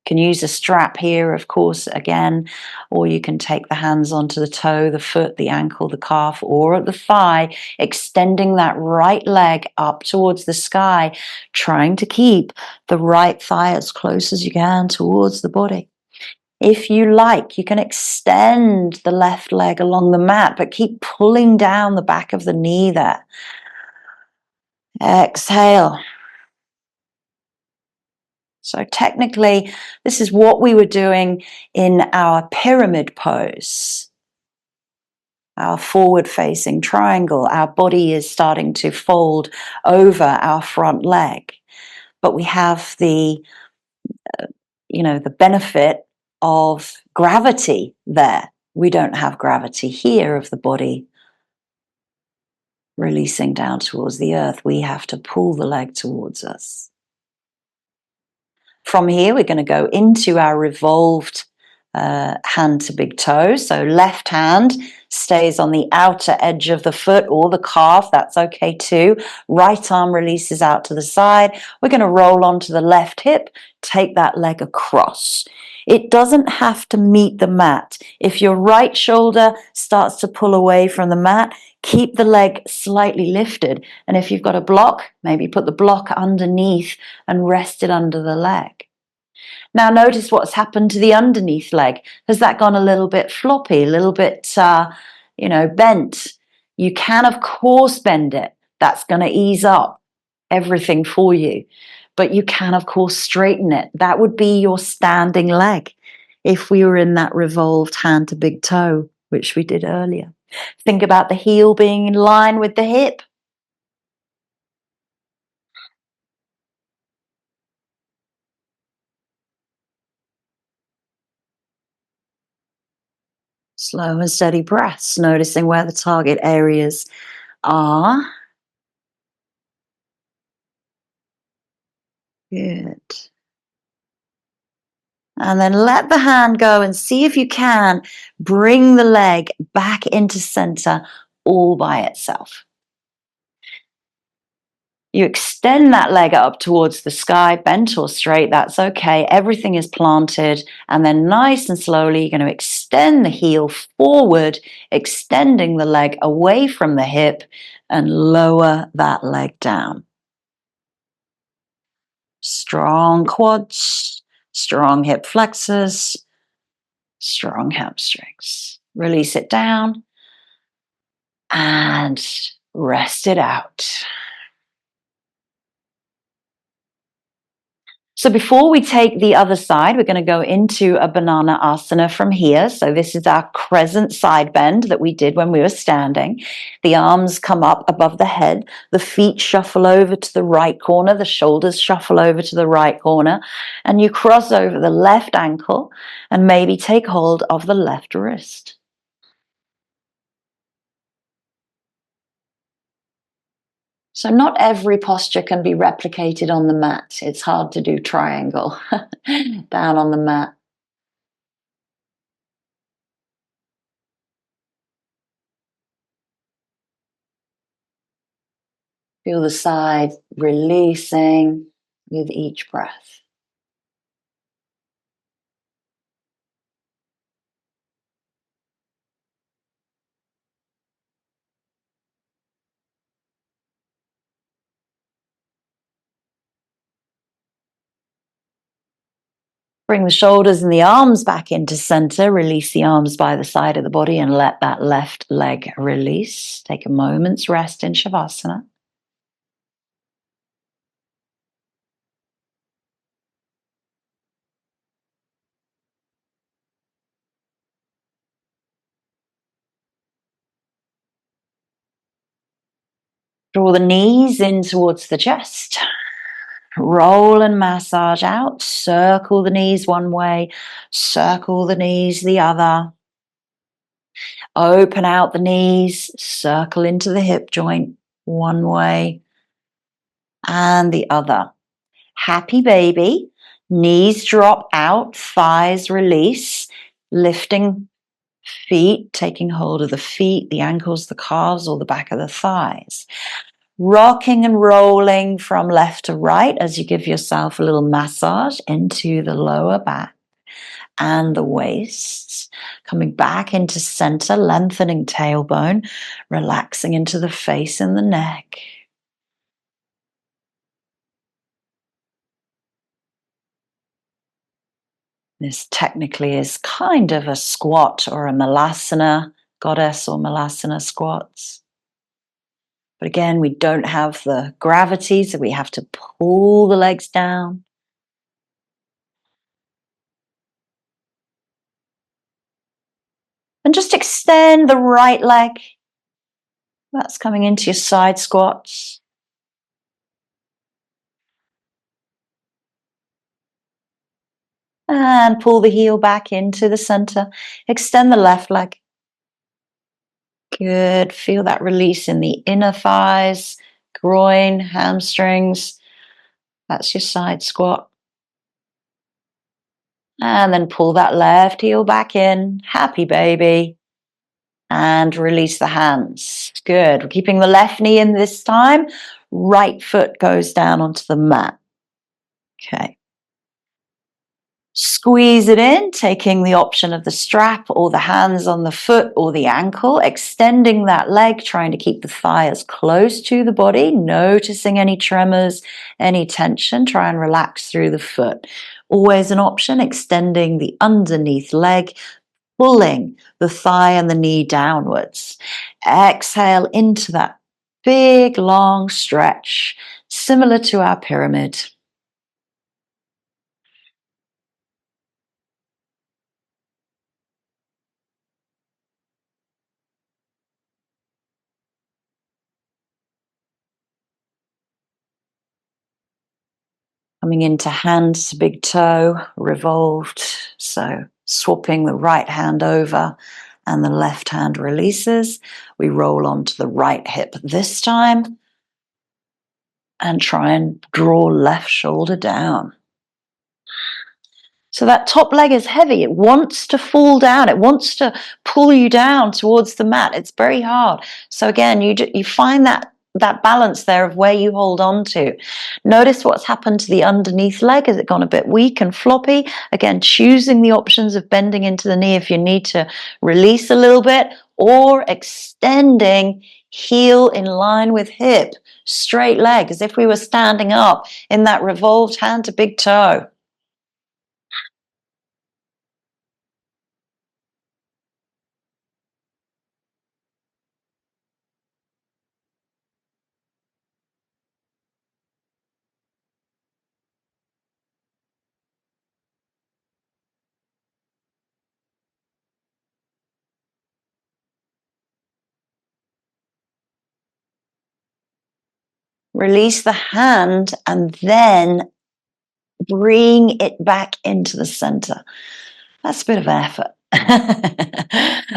Speaker 1: can use a strap here, of course, again, or you can take the hands onto the toe, the foot, the ankle, the calf, or at the thigh, extending that right leg up towards the sky, trying to keep the right thigh as close as you can towards the body. If you like, you can extend the left leg along the mat, but keep pulling down the back of the knee there. Exhale. So technically, this is what we were doing in our pyramid pose. Our forward-facing triangle. Our body is starting to fold over our front leg. But we have the benefit of gravity there. We don't have gravity here of the body releasing down towards the earth. We have to pull the leg towards us. From here, we're going to go into our revolved hand to big toe. So left hand stays on the outer edge of the foot or the calf. That's okay too. Right arm releases out to the side. We're going to roll onto the left hip, take that leg across. It doesn't have to meet the mat. If your right shoulder starts to pull away from the mat, keep the leg slightly lifted. And if you've got a block, maybe put the block underneath and rest it under the leg. Now notice what's happened to the underneath leg. Has that gone a little bit floppy, a little bit, bent? You can, of course, bend it. That's going to ease up everything for you. But you can, of course, straighten it. That would be your standing leg if we were in that revolved hand to big toe, which we did earlier. Think about the heel being in line with the hip. Slow and steady breaths, noticing where the target areas are. Good. And then let the hand go and see if you can bring the leg back into center all by itself. You extend that leg up towards the sky, bent or straight, that's okay. Everything is planted. And then nice and slowly, you're going to extend the heel forward, extending the leg away from the hip and lower that leg down. Strong quads, strong hip flexors, strong hamstrings. Release it down and rest it out. So before we take the other side, we're going to go into a banana asana from here. So this is our crescent side bend that we did when we were standing. The arms come up above the head. The feet shuffle over to the right corner. The shoulders shuffle over to the right corner. And you cross over the left ankle and maybe take hold of the left wrist. So not every posture can be replicated on the mat. It's hard to do triangle down on the mat. Feel the side releasing with each breath. Bring the shoulders and the arms back into center. Release the arms by the side of the body and let that left leg release. Take a moment's rest in Shavasana. Draw the knees in towards the chest. Roll and massage out. Circle the knees one way, circle the knees the other. Open out the knees, circle into the hip joint one way and the other. Happy baby. Knees drop out, thighs release, lifting feet, taking hold of the feet, the ankles, the calves, or the back of the thighs. Rocking and rolling from left to right as you give yourself a little massage into the lower back and the waist. Coming back into center, lengthening tailbone, relaxing into the face and the neck. This technically is kind of a squat or a malasana, goddess or malasana squats. But again, we don't have the gravity, so we have to pull the legs down. And just extend the right leg. That's coming into your side squats. And pull the heel back into the center. Extend the left leg. Good. Feel that release in the inner thighs, groin, hamstrings. That's your side squat. And then pull that left heel back in. Happy baby. And release the hands. Good. We're keeping the left knee in this time. Right foot goes down onto the mat. Okay. Squeeze it in, taking the option of the strap or the hands on the foot or the ankle, extending that leg, trying to keep the thigh as close to the body, noticing any tremors, any tension. Try and relax through the foot. Always an option, extending the underneath leg, pulling the thigh and the knee downwards. Exhale into that big, long stretch, similar to our pyramid. Coming into hand to big toe, revolved. So swapping the right hand over and the left hand releases. We roll onto the right hip this time and try and draw left shoulder down. So that top leg is heavy. It wants to fall down. It wants to pull you down towards the mat. It's very hard. So again, you find that balance there of where you hold on to. Notice what's happened to the underneath leg. Has it gone a bit weak and floppy? Again, choosing the options of bending into the knee if you need to release a little bit, or extending heel in line with hip, straight leg, as if we were standing up in that revolved hand to big toe. Release the hand and then bring it back into the center. That's a bit of an effort.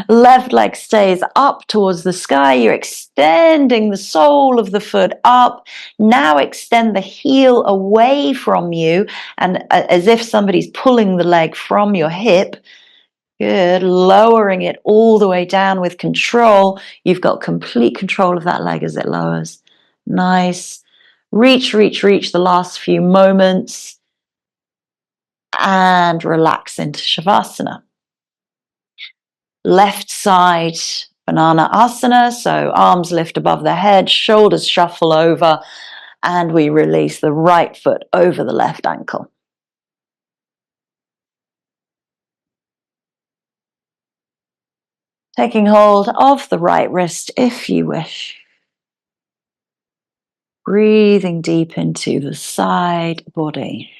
Speaker 1: Left leg stays up towards the sky. You're extending the sole of the foot up. Now extend the heel away from you, and as if somebody's pulling the leg from your hip. Good. Lowering it all the way down with control. You've got complete control of that leg as it lowers. Nice. Reach, reach, reach the last few moments and relax into Shavasana. Left side banana asana. So arms lift above the head, shoulders shuffle over, and we release the right foot over the left ankle. Taking hold of the right wrist if you wish. Breathing deep into the side body.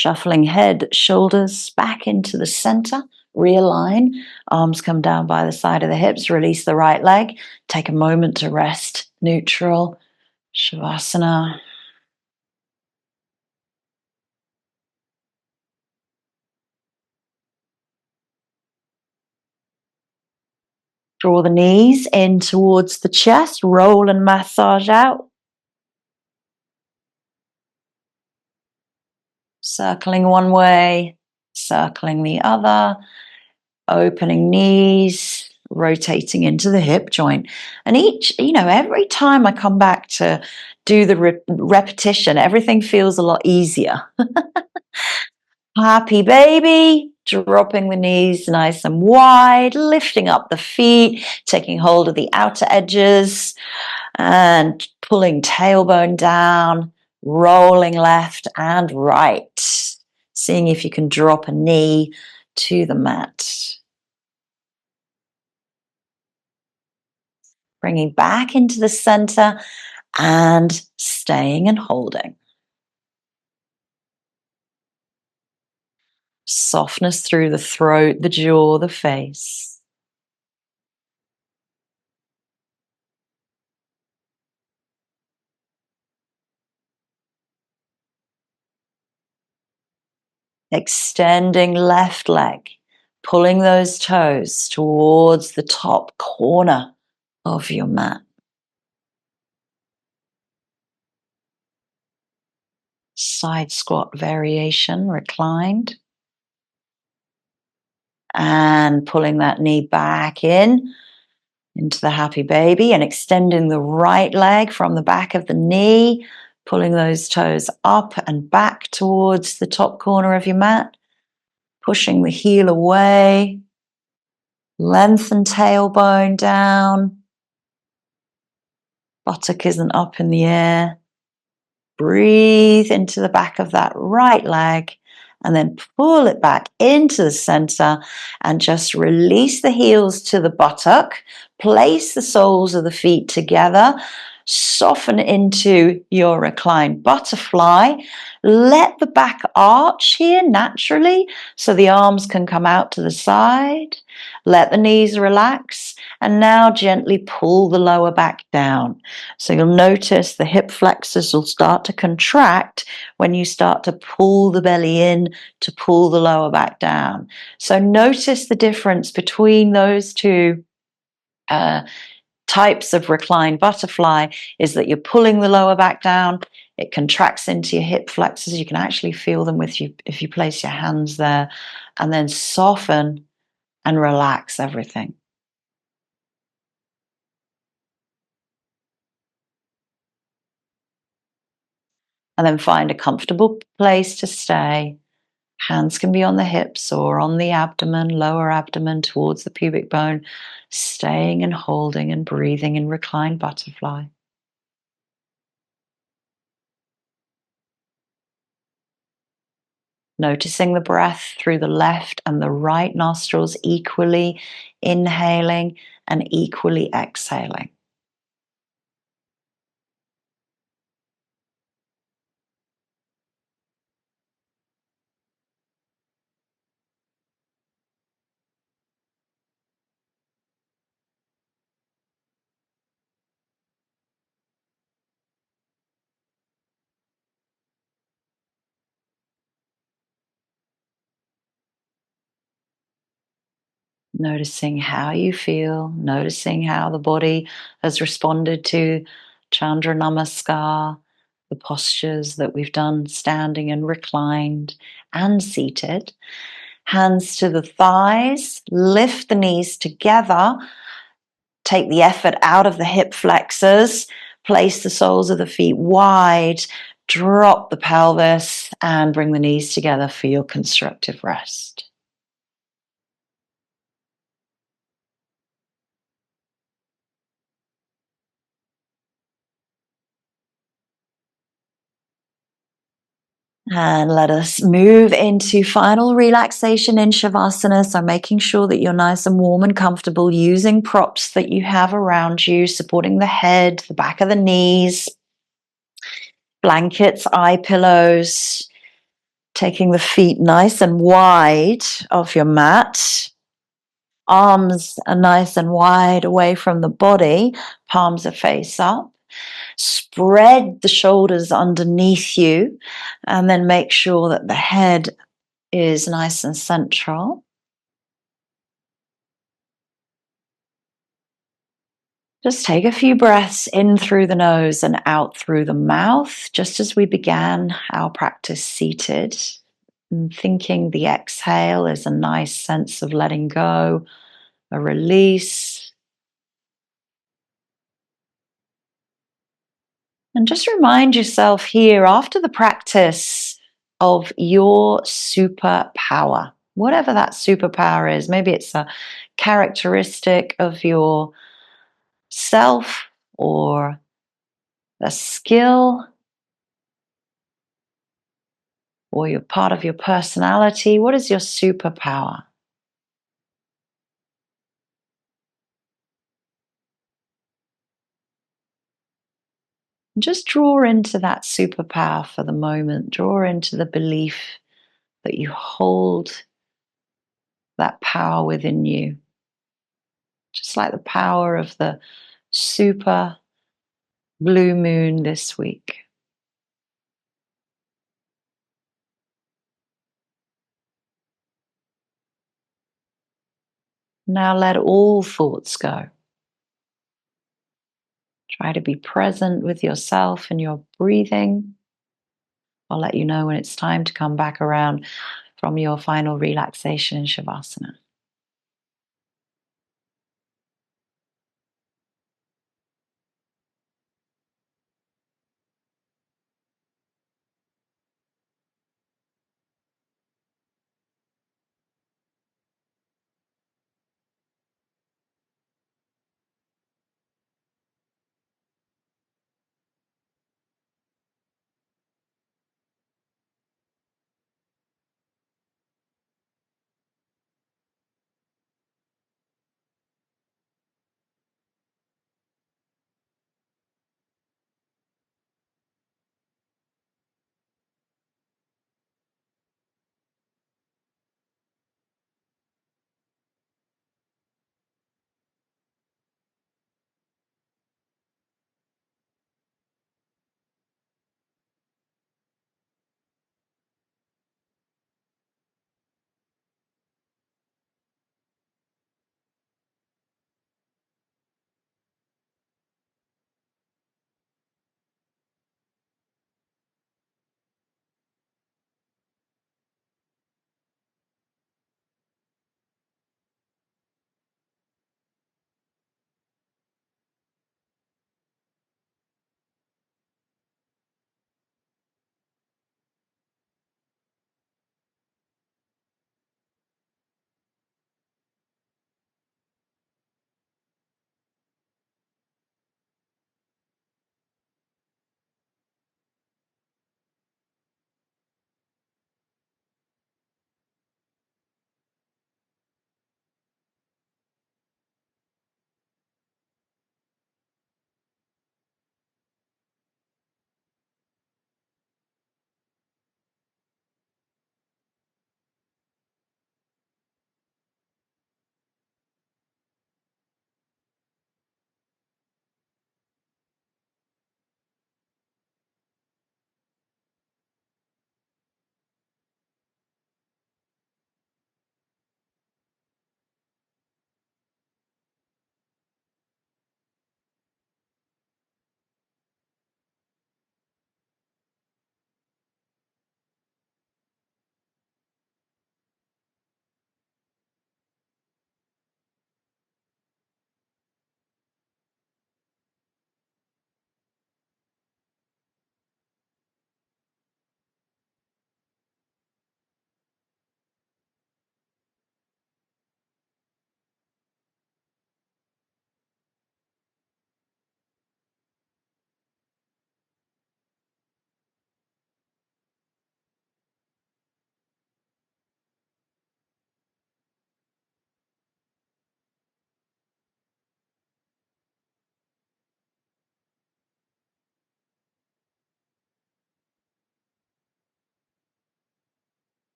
Speaker 1: Shuffling head, shoulders back into the center. Realign. Arms come down by the side of the hips. Release the right leg. Take a moment to rest. Neutral. Shavasana. Draw the knees in towards the chest. Roll and massage out. Circling one way, circling the other. Opening knees, rotating into the hip joint. And every time I come back to do the repetition, everything feels a lot easier. Happy baby, dropping the knees nice and wide, lifting up the feet, taking hold of the outer edges and pulling tailbone down, rolling left and right. Seeing if you can drop a knee to the mat. Bringing back into the center and staying and holding. Softness through the throat, the jaw, the face. Extending left leg, pulling those toes towards the top corner of your mat. Side squat variation, reclined. And pulling that knee back into the happy baby and extending the right leg from the back of the knee, pulling those toes up and back towards the top corner of your mat, pushing the heel away, lengthen tailbone down, buttock isn't up in the air. Breathe into the back of that right leg and then pull it back into the center and just release the heels to the buttock. Place the soles of the feet together. Soften into your reclined butterfly. Let the back arch here naturally so the arms can come out to the side. Let the knees relax and now gently pull the lower back down. So you'll notice the hip flexors will start to contract when you start to pull the belly in to pull the lower back down. So notice the difference between those two types of reclined butterfly is that you're pulling the lower back down. It contracts into your hip flexors. You can actually feel them if you place your hands there, and then soften and relax everything. And then find a comfortable place to stay. Hands can be on the hips or on the abdomen, lower abdomen towards the pubic bone, staying and holding and breathing in reclined butterfly. Noticing the breath through the left and the right nostrils equally inhaling and equally exhaling. Noticing how you feel, noticing how the body has responded to Chandra Namaskar, the postures that we've done standing and reclined and seated. Hands to the thighs, lift the knees together, take the effort out of the hip flexors, place the soles of the feet wide, drop the pelvis, and bring the knees together for your constructive rest. And let us move into final relaxation in Shavasana. So making sure that you're nice and warm and comfortable, using props that you have around you, supporting the head, the back of the knees, blankets, eye pillows. Taking the feet nice and wide off your mat. Arms are nice and wide away from the body. Palms are face up. Spread the shoulders underneath you, and then make sure that the head is nice and central. Just take a few breaths in through the nose and out through the mouth, just as we began our practice seated. And thinking the exhale is a nice sense of letting go, a release. And just remind yourself here after the practice of your superpower, whatever that superpower is. Maybe it's a characteristic of your self or a skill or you're part of your personality. What is your superpower? Just draw into that superpower for the moment. Draw into the belief that you hold that power within you. Just like the power of the super blue moon this week. Now let all thoughts go. Try to be present with yourself and your breathing. I'll let you know when it's time to come back around from your final relaxation in Shavasana.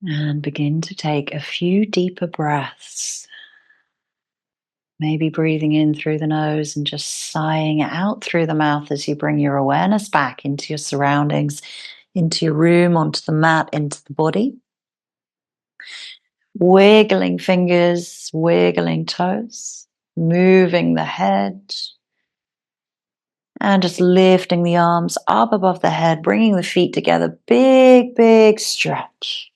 Speaker 1: And begin to take a few deeper breaths. Maybe breathing in through the nose and just sighing out through the mouth as you bring your awareness back into your surroundings, into your room, onto the mat, into the body. Wiggling fingers, wiggling toes, moving the head, and just lifting the arms up above the head, bringing the feet together. Big, big stretch.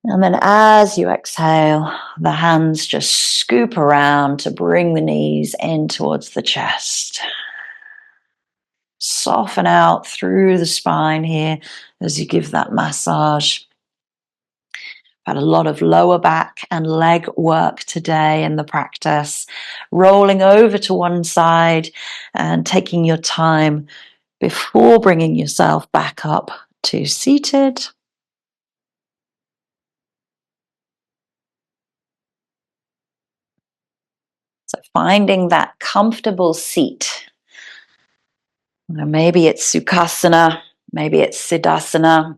Speaker 1: And then as you exhale, the hands just scoop around to bring the knees in towards the chest. Soften out through the spine here as you give that massage. Had a lot of lower back and leg work today in the practice. Rolling over to one side and taking your time before bringing yourself back up to seated. So finding that comfortable seat. Maybe it's Sukhasana, maybe it's Siddhasana.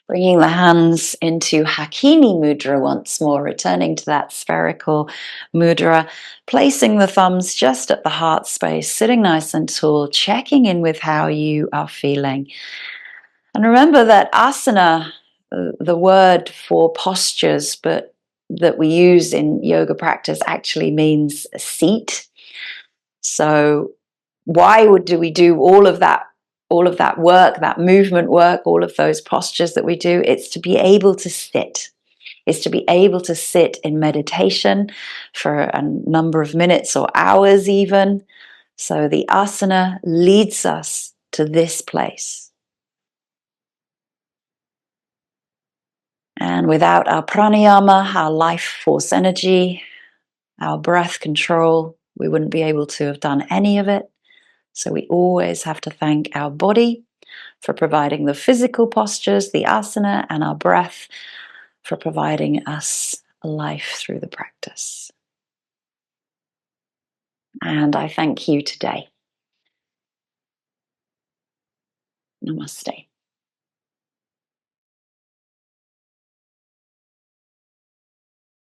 Speaker 1: Bringing the hands into Hakini Mudra once more, returning to that spherical mudra, placing the thumbs just at the heart space, sitting nice and tall, checking in with how you are feeling. And remember that asana, the word for postures, but that we use in yoga practice actually means a seat. So why do we do all of that work, that movement work, all of those postures that we do? It's to be able to sit. It's to be able to sit in meditation for a number of minutes or hours even. So the asana leads us to this place. And without our pranayama, our life force energy, our breath control, we wouldn't be able to have done any of it. So we always have to thank our body for providing the physical postures, the asana, and our breath for providing us life through the practice. And I thank you today. Namaste.